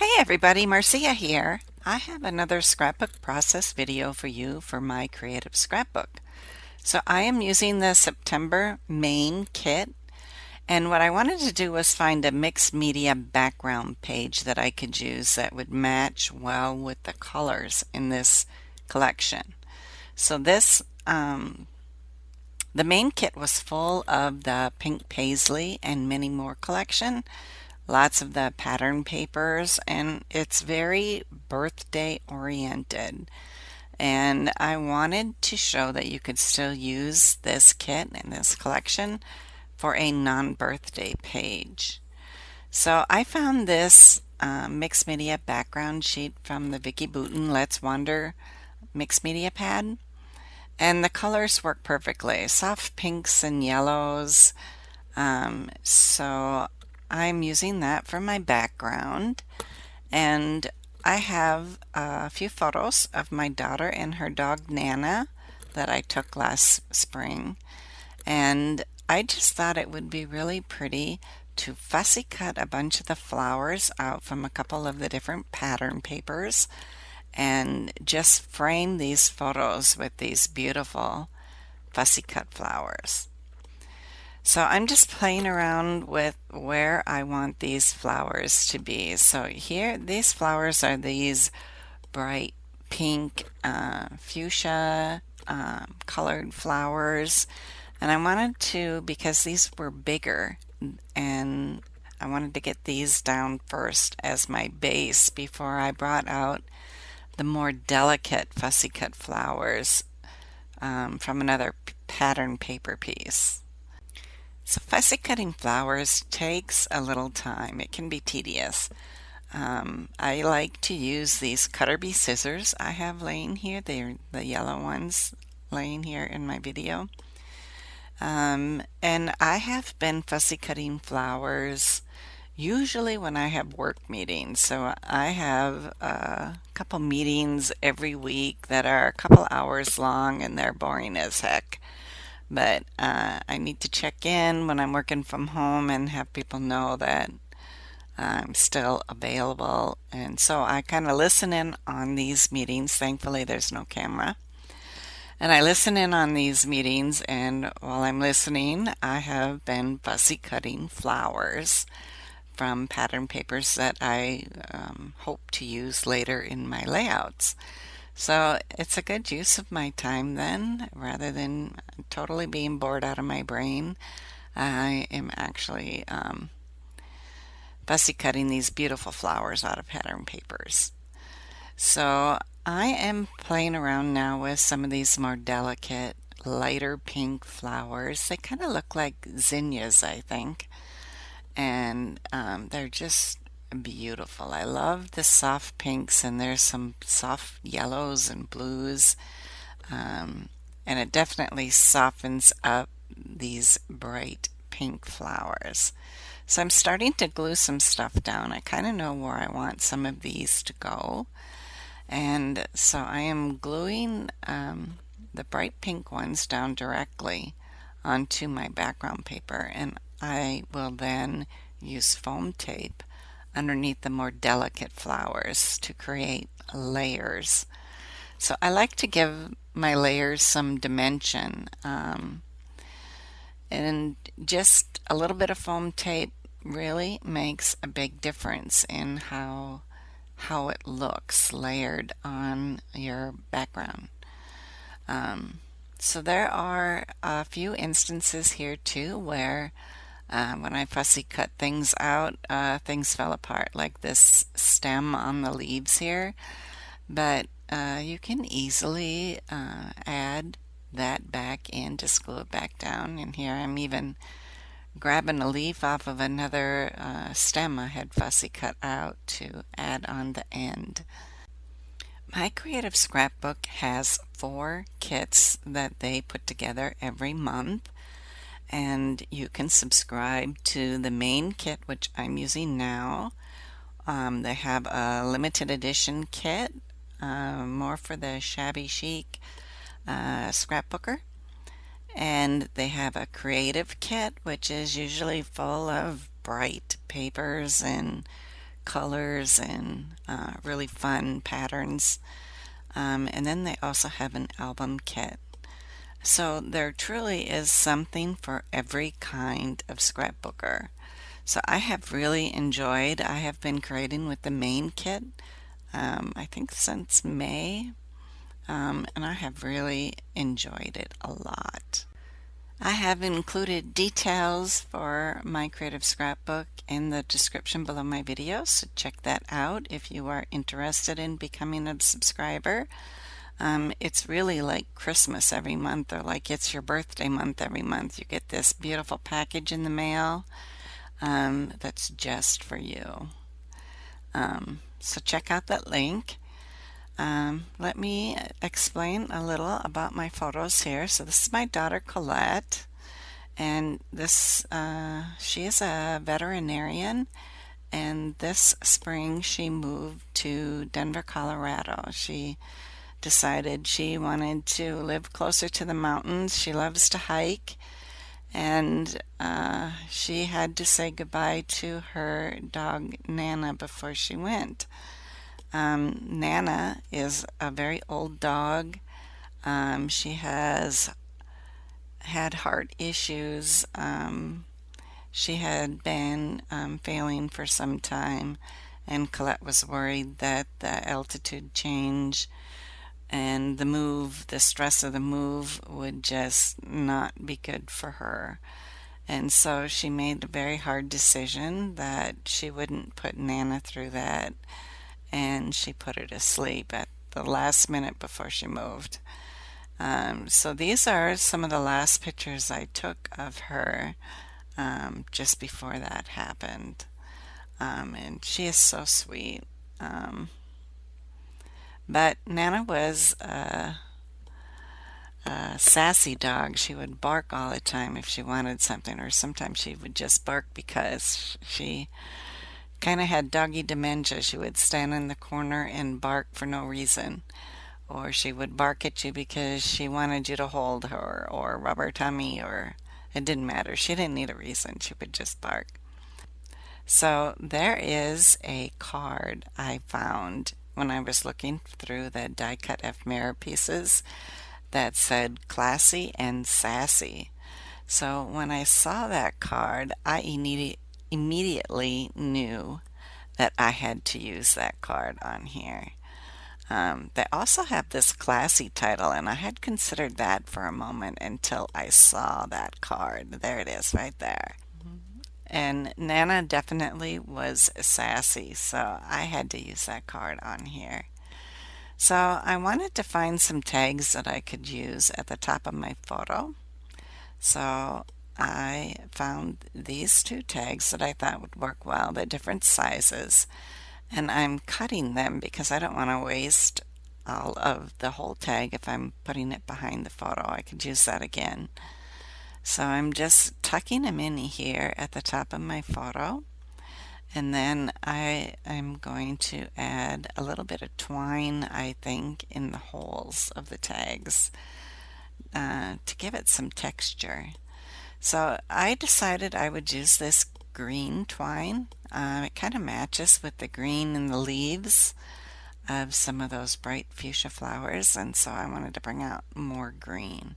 Hey everybody, Marcia here. I have another scrapbook process video for you for My Creative Scrapbook. So I am using the September main kit, and what I wanted to do was find a mixed media background page that I could use that would match well with the colors in this collection. So the main kit was full of the pink Paislee and many more collection, lots of the pattern papers, and it's very birthday oriented. And I wanted to show that you could still use this kit and this collection for a non-birthday page. So I found this mixed media background sheet from the Vicky Bouton Let's Wander mixed media pad. And the colors work perfectly, soft pinks and yellows. So I'm using that for my background, and I have a few photos of my daughter and her dog Nana that I took last spring, and I just thought it would be really pretty to fussy cut a bunch of the flowers out from a couple of the different pattern papers and just frame these photos with these beautiful fussy cut flowers. So I'm just playing around with where I want these flowers to be. So here, these flowers are these bright pink fuchsia colored flowers. And I wanted to, because these were bigger, and I wanted to get these down first as my base before I brought out the more delicate fussy cut flowers from another pattern paper piece. So fussy cutting flowers takes a little time. It can be tedious. I like to use these Cutter Bee scissors I have laying here. They're the yellow ones laying here in my video. And I have been fussy cutting flowers usually when I have work meetings. So I have a couple meetings every week that are a couple hours long and they're boring as heck. But I need to check in when I'm working from home and have people know that I'm still available. And so I kind of listen in on these meetings. Thankfully, there's no camera. And I listen in on these meetings, and while I'm listening, I have been fussy cutting flowers from pattern papers that I hope to use later in my layouts. So it's a good use of my time then, rather than totally being bored out of my brain. I am actually fussy cutting these beautiful flowers out of pattern papers. So I am playing around now with some of these more delicate, lighter pink flowers. They kind of look like zinnias, I think. And they're just beautiful. I love the soft pinks, and there's some soft yellows and blues. And it definitely softens up these bright pink flowers. So I'm starting to glue some stuff down. I kind of know where I want some of these to go. And so I am gluing the bright pink ones down directly onto my background paper, and I will then use foam tape underneath the more delicate flowers to create layers. So I like to give my layers some dimension, and just a little bit of foam tape really makes a big difference in how it looks layered on your background. So there are a few instances here too where when I fussy cut things out, things fell apart, like this stem on the leaves here. But you can easily add that back in, just glue it back down. And here I'm even grabbing a leaf off of another stem I had fussy cut out to add on the end. My Creative Scrapbook has 4 kits that they put together every month, and you can subscribe to the main kit, which I'm using now. They have a limited edition kit, more for the shabby chic scrapbooker. And they have a creative kit, which is usually full of bright papers and colors and really fun patterns. And then they also have an album kit. So there truly is something for every kind of scrapbooker. So I have really enjoyed, I have been creating with the main kit, I think since May, and I have really enjoyed it a lot. I have included details for my creative scrapbook in the description below my video, so check that out if you are interested in becoming a subscriber. It's really like Christmas every month, or like it's your birthday month every month. You get this beautiful package in the mail that's just for you. So check out that link. Let me explain a little about my photos here. So this is my daughter Colette, and she is a veterinarian, and this spring she moved to Denver, Colorado. She decided she wanted to live closer to the mountains. She loves to hike, and she had to say goodbye to her dog Nana before she went. Nana is a very old dog. She has had heart issues. She had been failing for some time, and Colette was worried that the altitude change and the stress of the move would just not be good for her. And so she made a very hard decision that she wouldn't put Nana through that, and she put her to sleep at the last minute before she moved. So these are some of the last pictures I took of her just before that happened. And she is so sweet. But Nana was a sassy dog. She would bark all the time if she wanted something, or sometimes she would just bark because she kind of had doggy dementia. She would stand in the corner and bark for no reason, or she would bark at you because she wanted you to hold her or rub her tummy, or it didn't matter. She didn't need a reason. She would just bark. So there is a card I found when I was looking through the die cut ephemera pieces that said classy and sassy. So when I saw that card, I immediately knew that I had to use that card on here. They also have this classy title, and I had considered that for a moment until I saw that card. There it is right there. And Nana definitely was sassy, so I had to use that card on here. So I wanted to find some tags that I could use at the top of my photo. So I found these two tags that I thought would work well. They're different sizes, and I'm cutting them because I don't want to waste all of the whole tag. If I'm putting it behind the photo, I could use that again. So I'm just tucking them in here at the top of my photo, and then I am going to add a little bit of twine, I think, in the holes of the tags to give it some texture. So I decided I would use this green twine. It kind of matches with the green in the leaves of some of those bright fuchsia flowers, and so I wanted to bring out more green.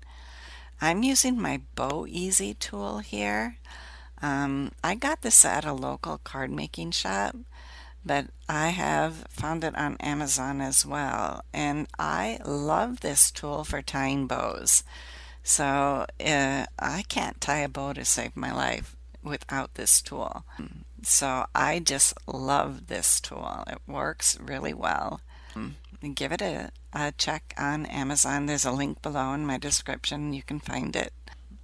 I'm using my Bow Easy tool here. I got this at a local card making shop, but I have found it on Amazon as well, and I love this tool for tying bows. So I can't tie a bow to save my life without this tool. So I just love this tool. It works really well. Give it a check on Amazon. There's a link below in my description. You can find it.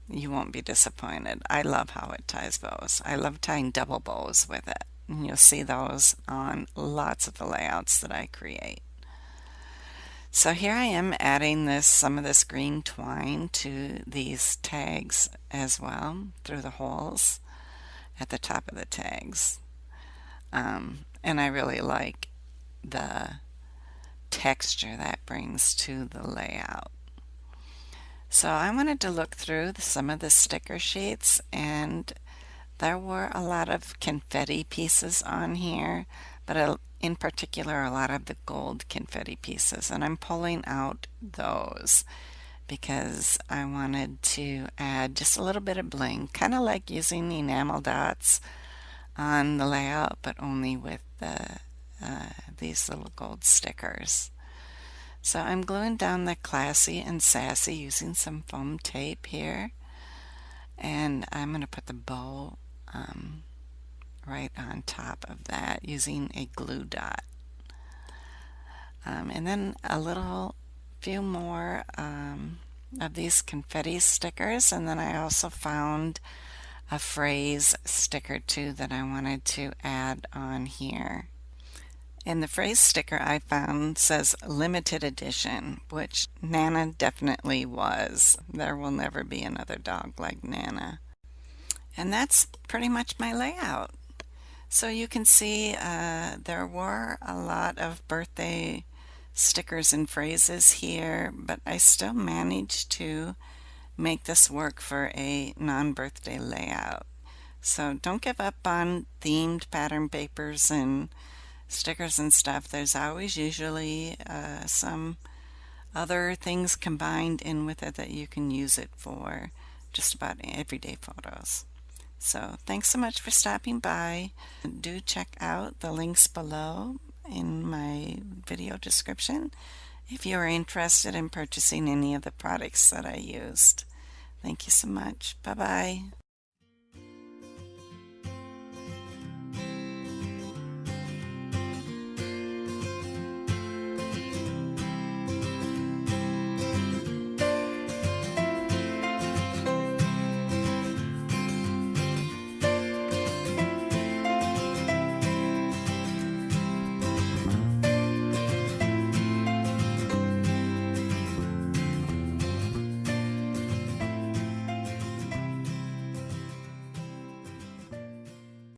You won't be disappointed. I love how it ties bows. I love tying double bows with it. And you'll see those on lots of the layouts that I create. So here I am adding some of this green twine to these tags as well through the holes at the top of the tags. And I really like the texture that brings to the layout. So I wanted to look through some of the sticker sheets, and there were a lot of confetti pieces on here, but in particular a lot of the gold confetti pieces, and I'm pulling out those because I wanted to add just a little bit of bling, kind of like using enamel dots on the layout, but only with these little gold stickers. So I'm gluing down the Classy and Sassy using some foam tape here, and I'm going to put the bow right on top of that using a glue dot. And then a little few more of these confetti stickers, and then I also found a phrase sticker too that I wanted to add on here. And the phrase sticker I found says limited edition, which Nana definitely was. There will never be another dog like Nana. And that's pretty much my layout. So you can see there were a lot of birthday stickers and phrases here, but I still managed to make this work for a non-birthday layout. So don't give up on themed pattern papers and stickers and stuff. There's always usually some other things combined in with it that you can use it for just about everyday photos. So thanks so much for stopping by. Do check out the links below in my video description if you are interested in purchasing any of the products that I used. Thank you so much. Bye bye.